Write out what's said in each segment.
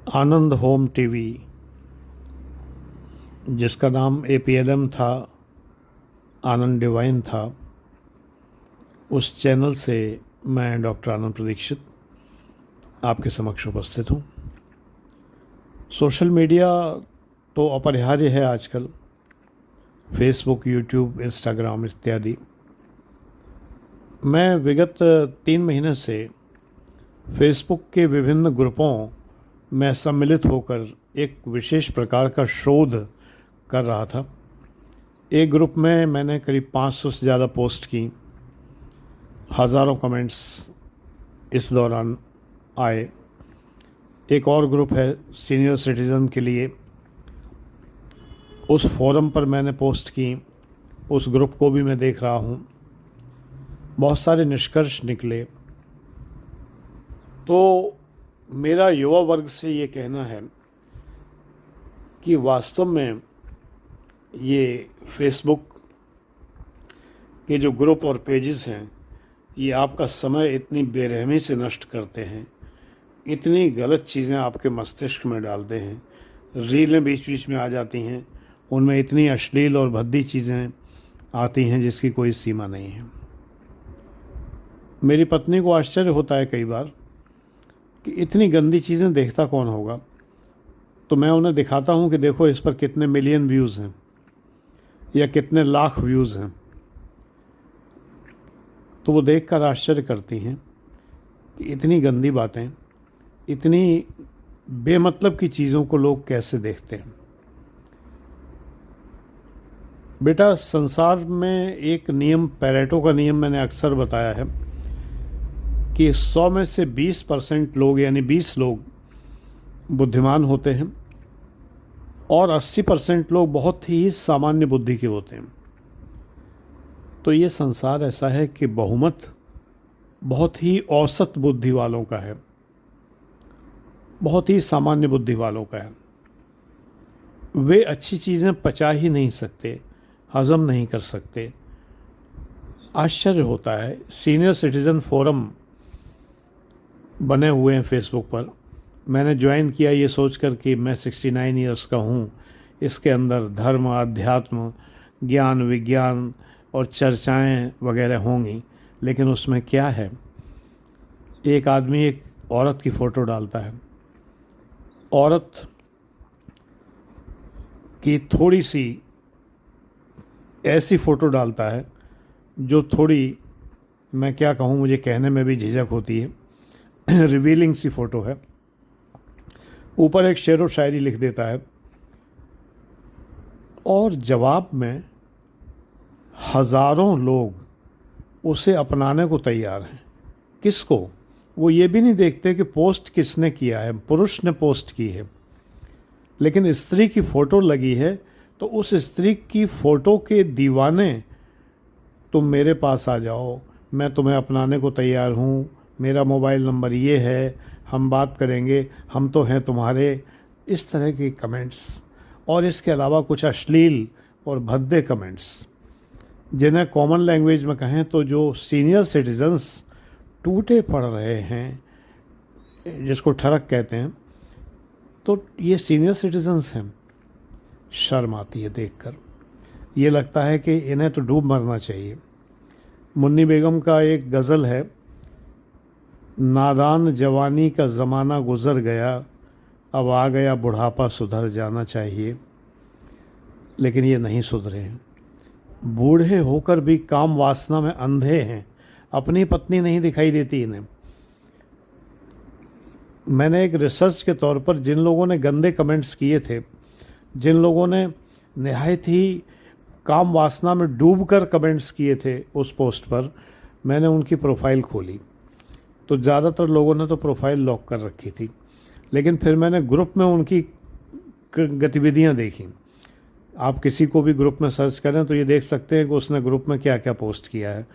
आनंद home TV, जिसका नाम एपीएलएम था, आनंद डिवाइन था, उस चैनल से मैं डॉक्टर आनंद प्रदीक्षित आपके समक्ष उपस्थित हूँ। सोशल मीडिया तो अपरिहार्य है आजकल, फेसबुक, यूट्यूब, इंस्टाग्राम इत्यादि। मैं विगत 3 महीने से फेसबुक के विभिन्न ग्रुपों में सम्मिलित होकर एक विशेष प्रकार का शोध कर रहा था। एक ग्रुप में मैंने करीब 500 से ज़्यादा पोस्ट की, हज़ारों कमेंट्स इस दौरान आए। एक और ग्रुप है सीनियर सिटीज़न के लिए, उस फोरम पर मैंने पोस्ट की, उस ग्रुप को भी मैं देख रहा हूँ। बहुत सारे निष्कर्ष निकले। तो मेरा युवा वर्ग से ये कहना है कि वास्तव में ये फेसबुक के जो ग्रुप और पेजेस हैं, ये आपका समय इतनी बेरहमी से नष्ट करते हैं, इतनी गलत चीज़ें आपके मस्तिष्क में डालते हैं, रीलें बीच बीच में आ जाती हैं, उनमें इतनी अश्लील और भद्दी चीज़ें आती हैं जिसकी कोई सीमा नहीं है। मेरी पत्नी को आश्चर्य होता है कई बार कि इतनी गंदी चीज़ें देखता कौन होगा। तो मैं उन्हें दिखाता हूँ कि देखो इस पर कितने मिलियन व्यूज़ हैं या कितने लाख व्यूज़ हैं। तो वो देखकर आश्चर्य करती हैं कि इतनी गंदी बातें, इतनी बेमतलब की चीज़ों को लोग कैसे देखते हैं। बेटा, संसार में एक नियम, पैरेटो का नियम मैंने अक्सर बताया है कि 100 में से 20% लोग, यानी 20 लोग बुद्धिमान होते हैं और 80% लोग बहुत ही सामान्य बुद्धि के होते हैं। तो ये संसार ऐसा है कि बहुमत बहुत ही औसत बुद्धि वालों का है, बहुत ही सामान्य बुद्धि वालों का है। वे अच्छी चीज़ें पचा ही नहीं सकते, हज़म नहीं कर सकते। आश्चर्य होता है। सीनियर सिटीज़न फोरम बने हुए हैं फेसबुक पर। मैंने ज्वाइन किया ये सोचकर कि मैं 69 ईयर्स का हूँ, इसके अंदर धर्म, अध्यात्म, ज्ञान, विज्ञान और चर्चाएं वगैरह होंगी। लेकिन उसमें क्या है, एक आदमी एक औरत की फ़ोटो डालता है, औरत की थोड़ी सी ऐसी फ़ोटो डालता है जो थोड़ी, मैं क्या कहूँ, मुझे कहने में भी झिझक होती है, रिवीलिंग सी फ़ोटो है। ऊपर एक शेर व शायरी लिख देता है और जवाब में हज़ारों लोग उसे अपनाने को तैयार हैं। किसको? वो ये भी नहीं देखते कि पोस्ट किसने किया है। पुरुष ने पोस्ट की है, लेकिन स्त्री की फ़ोटो लगी है, तो उस स्त्री की फ़ोटो के दीवाने तुम मेरे पास आ जाओ, मैं तुम्हें अपनाने को तैयार हूँ, मेरा मोबाइल नंबर ये है, हम बात करेंगे, हम तो हैं तुम्हारे। इस तरह के कमेंट्स और इसके अलावा कुछ अश्लील और भद्दे कमेंट्स, जिन्हें कॉमन लैंग्वेज में कहें तो जो सीनियर सिटीजन्स टूटे पड़ रहे हैं, जिसको ठरक कहते हैं, तो ये सीनियर सिटीजन्स हैं। शर्म आती है देखकर। ये लगता है कि इन्हें तो डूब मरना चाहिए। मुन्नी बेगम का एक गज़ल है, नादान जवानी का ज़माना गुज़र गया, अब आ गया बुढ़ापा, सुधर जाना चाहिए। लेकिन ये नहीं सुधरे हैं। बूढ़े होकर भी काम वासना में अंधे हैं। अपनी पत्नी नहीं दिखाई देती इन्हें। मैंने एक रिसर्च के तौर पर जिन लोगों ने गंदे कमेंट्स किए थे, जिन लोगों ने निहायत ही काम वासना में डूबकर कमेंट्स किए थे उस पोस्ट पर, मैंने उनकी प्रोफाइल खोली तो ज़्यादातर लोगों ने तो प्रोफाइल लॉक कर रखी थी। लेकिन फिर मैंने ग्रुप में उनकी गतिविधियां देखी। आप किसी को भी ग्रुप में सर्च करें तो ये देख सकते हैं कि उसने ग्रुप में क्या क्या पोस्ट किया है।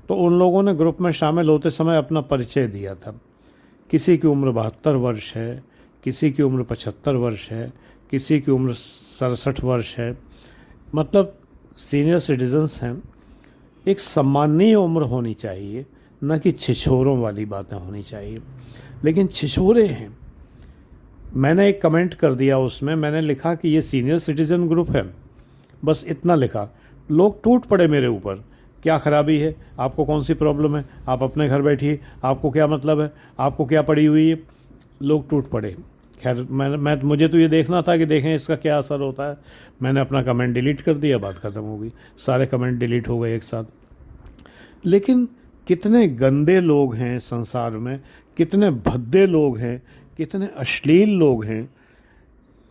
तो उन लोगों ने ग्रुप में शामिल होते समय अपना परिचय दिया था। किसी की उम्र 72 वर्ष है, किसी की उम्र 75 वर्ष है, किसी की उम्र 67 वर्ष है। मतलब सीनियर सिटीजन्स हैं। एक सम्माननीय उम्र होनी चाहिए, न कि छिछोरों वाली बातें होनी चाहिए। लेकिन छिछोरे हैं। मैंने एक कमेंट कर दिया उसमें, मैंने लिखा कि ये सीनियर सिटीज़न ग्रुप है, बस इतना लिखा। लोग टूट पड़े मेरे ऊपर, क्या ख़राबी है, आपको कौन सी प्रॉब्लम है, आप अपने घर बैठिए, आपको क्या मतलब है, आपको क्या पड़ी हुई है। लोग टूट पड़े। खैर मुझे तो ये देखना था कि देखें इसका क्या असर होता है। मैंने अपना कमेंट डिलीट कर दिया, बात ख़त्म हो गई, सारे कमेंट डिलीट हो गए एक साथ। लेकिन कितने गंदे लोग हैं संसार में, कितने भद्दे लोग हैं, कितने अश्लील लोग हैं।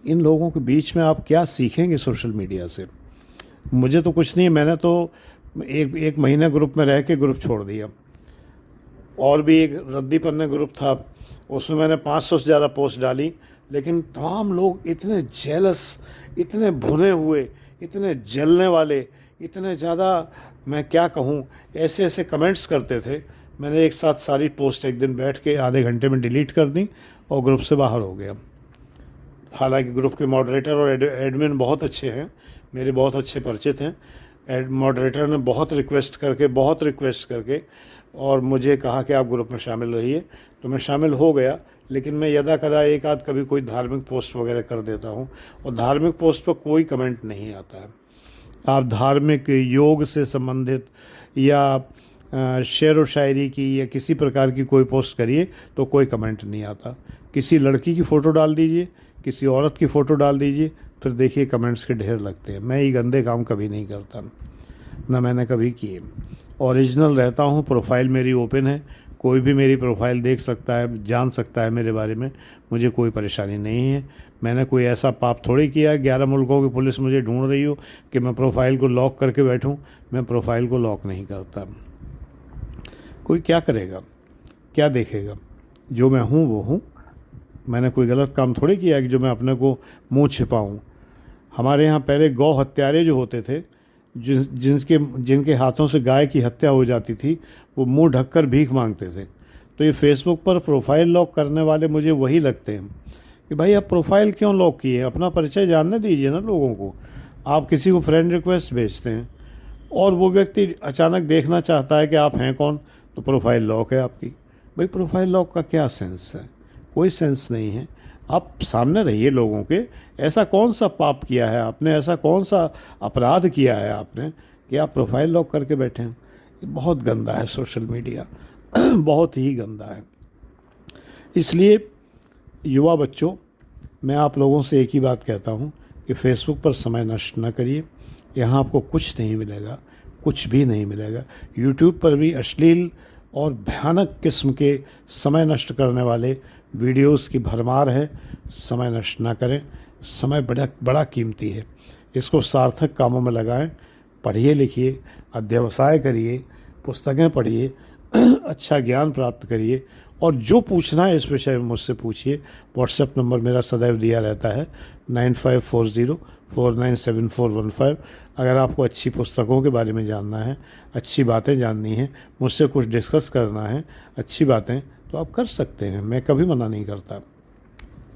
इन लोगों के बीच में आप क्या सीखेंगे सोशल मीडिया से। मुझे तो कुछ नहीं, मैंने तो एक महीने ग्रुप में रह के ग्रुप छोड़ दिया। और भी एक रद्दी पन्ने ग्रुप था, उसमें मैंने 500 से ज़्यादा पोस्ट डाली, लेकिन तमाम लोग इतने जेलस, इतने भुने हुए, इतने जलने वाले, इतने ज़्यादा, मैं क्या कहूँ, ऐसे ऐसे कमेंट्स करते थे। मैंने एक साथ सारी पोस्ट एक दिन बैठ के आधे घंटे में डिलीट कर दी और ग्रुप से बाहर हो गया। हालांकि ग्रुप के मॉडरेटर और एडमिन बहुत अच्छे हैं, मेरे बहुत अच्छे परिचित हैं। मॉडरेटर ने बहुत रिक्वेस्ट करके और मुझे कहा कि आप ग्रुप में शामिल रहिए, तो मैं शामिल हो गया। लेकिन मैं यदा कदा एक आध कभी कोई धार्मिक पोस्ट वगैरह कर देता हूँ, और धार्मिक पोस्ट पर कोई कमेंट नहीं आता है। आप धार्मिक, योग से संबंधित या शेर व शायरी की या किसी प्रकार की कोई पोस्ट करिए तो कोई कमेंट नहीं आता। किसी लड़की की फ़ोटो डाल दीजिए, किसी औरत की फ़ोटो डाल दीजिए, फिर देखिए कमेंट्स के ढेर लगते हैं। मैं ये गंदे काम कभी नहीं करता, ना मैंने कभी किए। ओरिजिनल रहता हूँ, प्रोफाइल मेरी ओपन है, कोई भी मेरी प्रोफाइल देख सकता है, जान सकता है मेरे बारे में, मुझे कोई परेशानी नहीं है। मैंने कोई ऐसा पाप थोड़ी किया 11 मुल्कों की पुलिस मुझे ढूंढ रही हो कि मैं प्रोफाइल को लॉक करके बैठूं। मैं प्रोफाइल को लॉक नहीं करता। कोई क्या करेगा, क्या देखेगा, जो मैं हूँ वो हूँ। मैंने कोई गलत काम थोड़ी किया कि जो मैं अपने को मुँह छिपाऊँ। हमारे यहाँ पहले गौ हत्यारे जो होते थे, जिनके हाथों से गाय की हत्या हो जाती थी, वो मुंह ढककर भीख मांगते थे। तो ये फेसबुक पर प्रोफाइल लॉक करने वाले मुझे वही लगते हैं कि भाई आप प्रोफाइल क्यों लॉक किए, अपना परिचय जानने दीजिए ना लोगों को। आप किसी को फ्रेंड रिक्वेस्ट भेजते हैं और वो व्यक्ति अचानक देखना चाहता है कि आप हैं कौन, तो प्रोफाइल लॉक है आपकी। भाई प्रोफाइल लॉक का क्या सेंस है, कोई सेंस नहीं है। आप सामने रहिए लोगों के, ऐसा कौन सा पाप किया है आपने, ऐसा कौन सा अपराध किया है आपने कि आप प्रोफाइल लॉक करके बैठे हैं। ये बहुत गंदा है सोशल मीडिया, बहुत ही गंदा है। इसलिए युवा बच्चों, मैं आप लोगों से एक ही बात कहता हूँ कि फेसबुक पर समय नष्ट न करिए। यहाँ आपको कुछ नहीं मिलेगा, कुछ भी नहीं मिलेगा। यूट्यूब पर भी अश्लील और भयानक किस्म के समय नष्ट करने वाले वीडियोस की भरमार है। समय नष्ट ना करें, समय बड़ा कीमती है। इसको सार्थक कामों में लगाएं। पढ़िए लिखिए, अध्यवसाय करिए, पुस्तकें पढ़िए, अच्छा ज्ञान प्राप्त करिए, और जो पूछना है इस विषय में मुझसे पूछिए। व्हाट्सएप नंबर मेरा सदैव दिया रहता है 9540497415। अगर आपको अच्छी पुस्तकों के बारे में जानना है, अच्छी बातें जाननी है, मुझसे कुछ डिस्कस करना है, अच्छी बातें, तो आप कर सकते हैं। मैं कभी मना नहीं करता।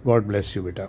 गॉड ब्लेस यू बेटा।